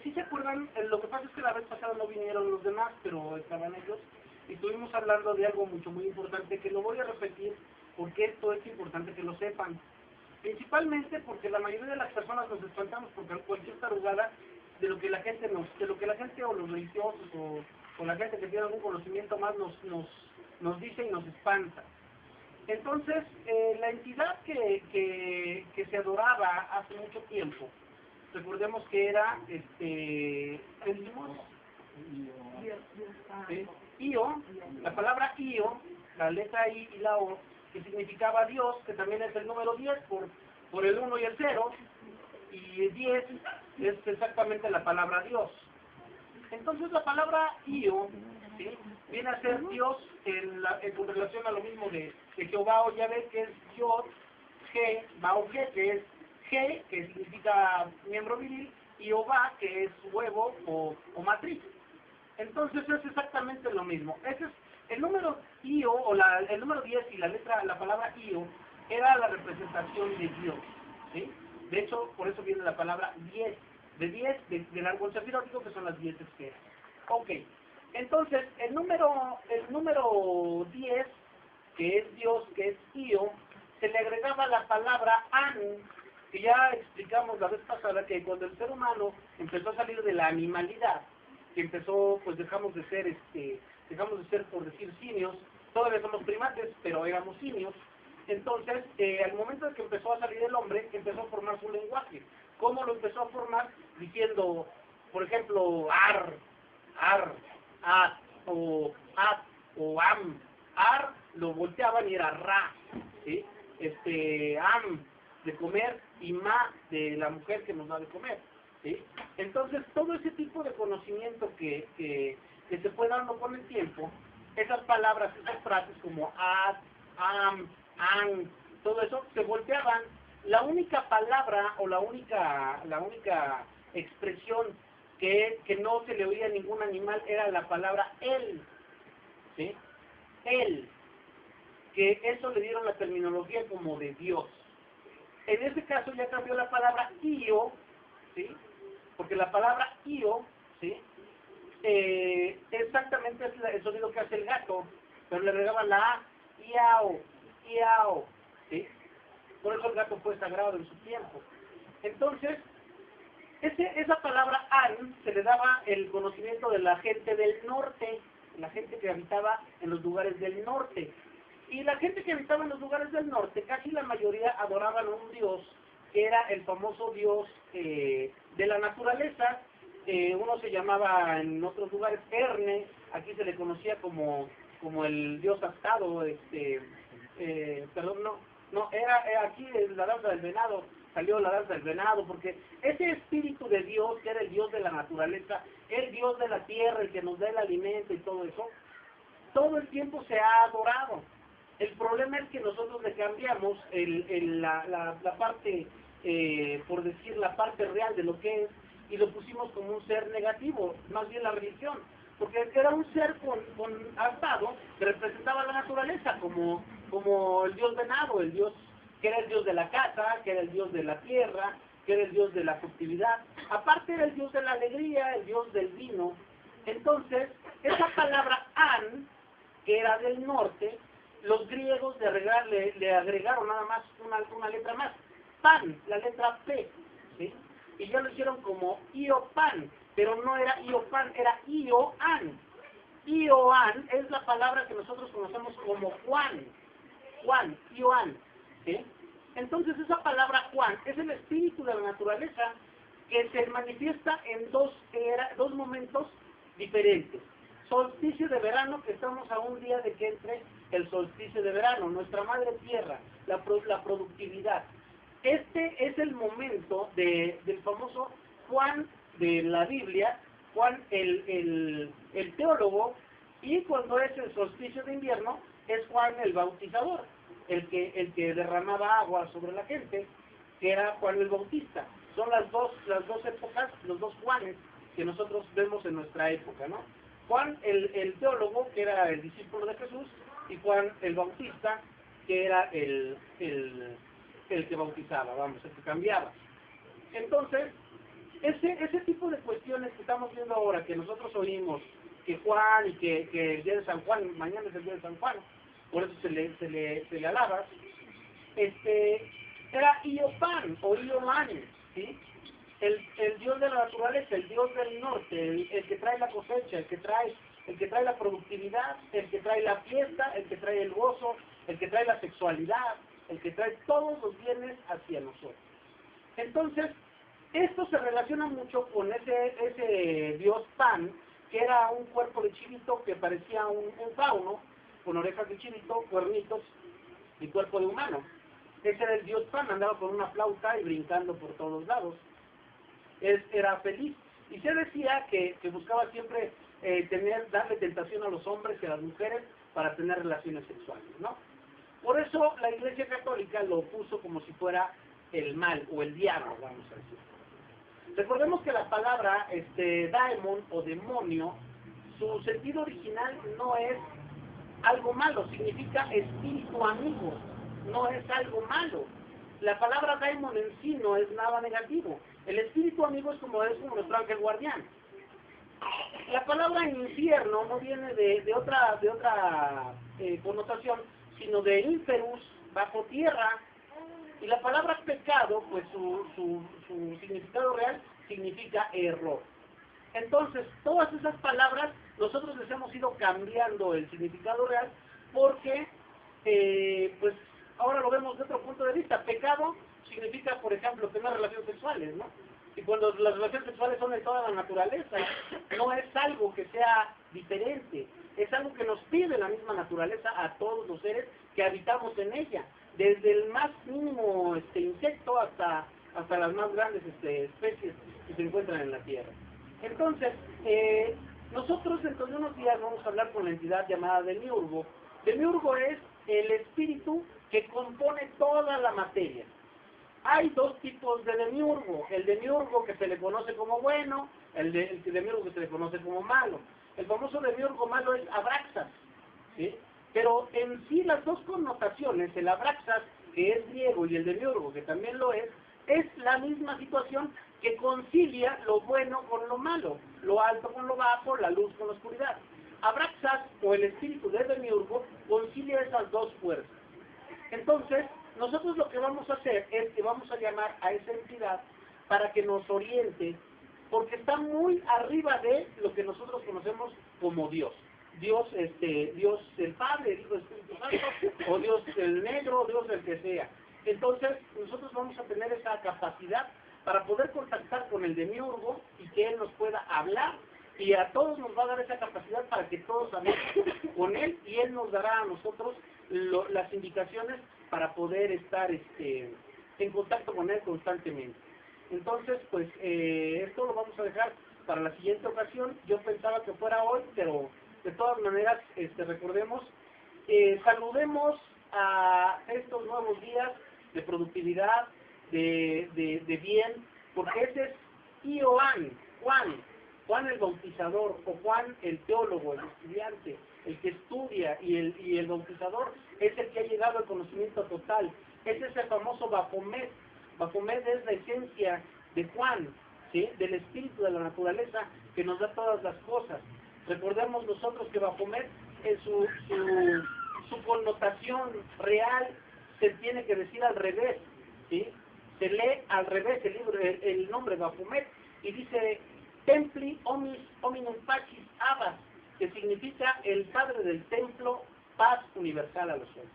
si se acuerdan, lo que pasa es que la vez pasada no vinieron los demás, pero estaban ellos, y estuvimos hablando de algo muy importante, que lo voy a repetir, porque esto es importante que lo sepan. Principalmente porque la mayoría de las personas nos espantamos por cualquier tarugada de lo que la gente o los religiosos o la gente que tiene algún conocimiento más nos dice y nos espanta. Entonces, la entidad que se adoraba hace mucho tiempo, recordemos que era, ¿qué dijimos? Io, la palabra Io, la letra I y la O, que significaba Dios, que también es el número 10 por el 1 y el 0, y el 10 es exactamente la palabra Dios. Entonces la palabra Io, ¿sí?, viene a ser Dios con relación a lo mismo de Jehová o Yahvé, que es Yod, G, Bao, G, que es G, que significa miembro viril, y Ova, que es huevo o matriz. Entonces es exactamente lo mismo. Ese es el número Io, o el número 10 y la palabra Io, era la representación de Dios, ¿sí? De hecho, por eso viene la palabra 10, del árbol sefirotiko, que son las 10 esferas. Ok, entonces, el número 10, que es Dios, que es Io, se le agregaba la palabra An, que ya explicamos la vez pasada, que cuando el ser humano empezó a salir de la animalidad, que empezó, pues dejamos de ser, por decir, simios, todavía somos primates, pero éramos simios. Entonces, al momento de que empezó a salir el hombre, empezó a formar su lenguaje. ¿Cómo lo empezó a formar? Diciendo, por ejemplo, ar, at, o am. Ar lo volteaban y era ra, ¿sí? Am, de comer, y ma, de la mujer que nos da de comer, ¿sí? Entonces, todo ese tipo de conocimiento que se fue dando con el tiempo, esas palabras, esas frases como at, am, an, todo eso, se volteaban. La única palabra o la única expresión que no se le oía a ningún animal era la palabra él, ¿sí? Él, que eso le dieron la terminología como de Dios. En este caso ya cambió la palabra io, ¿sí? Porque la palabra io, ¿sí?, exactamente es el sonido que hace el gato, pero le agregaban la A, iao, ¿sí? Por eso el gato fue sagrado en su tiempo. Entonces, esa palabra an se le daba el conocimiento de la gente del norte, la gente que habitaba en los lugares del norte. Y la gente que habitaba en los lugares del norte, casi la mayoría adoraban a un dios, que era el famoso dios de la naturaleza. Uno se llamaba en otros lugares Erne, aquí se le conocía como el dios astado, era aquí la danza del venado, salió la danza del venado, porque ese espíritu de Dios, que era el dios de la naturaleza, el dios de la tierra, el que nos da el alimento y todo eso, todo el tiempo se ha adorado. El problema es que nosotros le cambiamos la parte, por decir, la parte real de lo que es, y lo pusimos como un ser negativo, más bien la religión, porque era un ser con astado que representaba la naturaleza, como el dios venado, el dios que era el dios de la casa, que era el dios de la tierra, que era el dios de la fructividad. Aparte era el dios de la alegría, el dios del vino. Entonces, esa palabra an, que era del norte, los griegos le agregaron nada más una letra más, pan, la letra P, ¿sí? Y ya lo hicieron como iopan, pero no era iopan, era ioan. Ioan es la palabra que nosotros conocemos como Juan, Ioan, ¿sí? Entonces esa palabra Juan es el espíritu de la naturaleza que se manifiesta en dos momentos diferentes. Solsticio de verano, que estamos a un día de que entre el solsticio de verano, nuestra madre tierra, la productividad. Este es el momento del famoso Juan de la Biblia, Juan el teólogo, y cuando es el solsticio de invierno, es Juan el bautizador, el que derramaba agua sobre la gente, que era Juan el Bautista. Son las dos épocas, los dos Juanes que nosotros vemos en nuestra época, ¿no? Juan el teólogo, que era el discípulo de Jesús, y Juan el Bautista, que era el que bautizaba, el que cambiaba. Entonces, ese tipo de cuestiones hora que nosotros oímos que Juan y que el día de San Juan, mañana es el día de San Juan, por eso se le alaba, era Iopan o Iomani, ¿sí? El dios de la naturaleza, el dios del norte, el que trae la cosecha, el que trae la productividad, el que trae la fiesta, el que trae el gozo, el que trae la sexualidad, el que trae todos los bienes hacia nosotros. Entonces, esto se relaciona mucho con ese dios Pan, que era un cuerpo de chivito que parecía un fauno, con orejas de chivito, cuernitos y cuerpo de humano. Ese era el dios Pan, andaba con una flauta y brincando por todos lados. Era feliz. Y se decía que buscaba siempre darle tentación a los hombres y a las mujeres para tener relaciones sexuales, ¿no? Por eso la Iglesia Católica lo puso como si fuera el mal o el diablo, vamos a decir. Recordemos que la palabra daemon o demonio, su sentido original no es algo malo, significa espíritu amigo, no es algo malo. La palabra daemon en sí no es nada negativo. El espíritu amigo es como nuestro ángel guardián. La palabra infierno no viene de otra connotación, sino de inferus, bajo tierra. Y la palabra pecado, pues su significado real significa error. Entonces, todas esas palabras, nosotros les hemos ido cambiando el significado real porque, pues, ahora lo vemos de otro punto de vista. Pecado significa, por ejemplo, tener relaciones sexuales, ¿no? Y cuando las relaciones sexuales son de toda la naturaleza, no es algo que sea diferente, es algo que nos pide la misma naturaleza a todos los seres que habitamos en ella, desde el más mínimo insecto hasta las más grandes especies que se encuentran en la Tierra. Entonces, nosotros dentro de unos días vamos a hablar con la entidad llamada Demiurgo. Demiurgo es el espíritu que compone toda la materia. Hay dos tipos de demiurgo, el demiurgo que se le conoce como bueno, el demiurgo que se le conoce como malo. El famoso demiurgo malo es Abraxas, ¿sí? Pero en sí las dos connotaciones, el Abraxas, que es griego, y el demiurgo, que también lo es la misma situación que concilia lo bueno con lo malo, lo alto con lo bajo, la luz con la oscuridad. Abraxas, o el espíritu de demiurgo, concilia esas dos fuerzas. Entonces, nosotros lo que vamos a hacer es que vamos a llamar a esa entidad para que nos oriente, porque está muy arriba de lo que nosotros conocemos como Dios. Dios el Padre, el Hijo, el Espíritu Santo, o Dios el negro, Dios el que sea. Entonces, nosotros vamos a tener esa capacidad para poder contactar con el demiurgo y que él nos pueda hablar, y a todos nos va a dar esa capacidad para que todos hablemos con él, y él nos dará a nosotros las indicaciones para poder estar en contacto con él constantemente. Entonces, pues, esto lo vamos a dejar para la siguiente ocasión. Yo pensaba que fuera hoy, pero de todas maneras, recordemos, saludemos a estos nuevos días de productividad, de bien, porque ese es Juan el bautizador, o Juan el teólogo, el estudiante, el que estudia, y el bautizador es el que ha llegado al conocimiento total. Ese es el famoso Baphomet. Baphomet es la esencia de Juan, ¿sí? Del espíritu de la naturaleza que nos da todas las cosas. Recordemos nosotros que Baphomet, su connotación real se tiene que decir al revés, ¿sí? Se lee al revés el libro, el nombre Baphomet, y dice Templi hominum pacis abbas, que significa el padre del templo, paz universal a los hombres.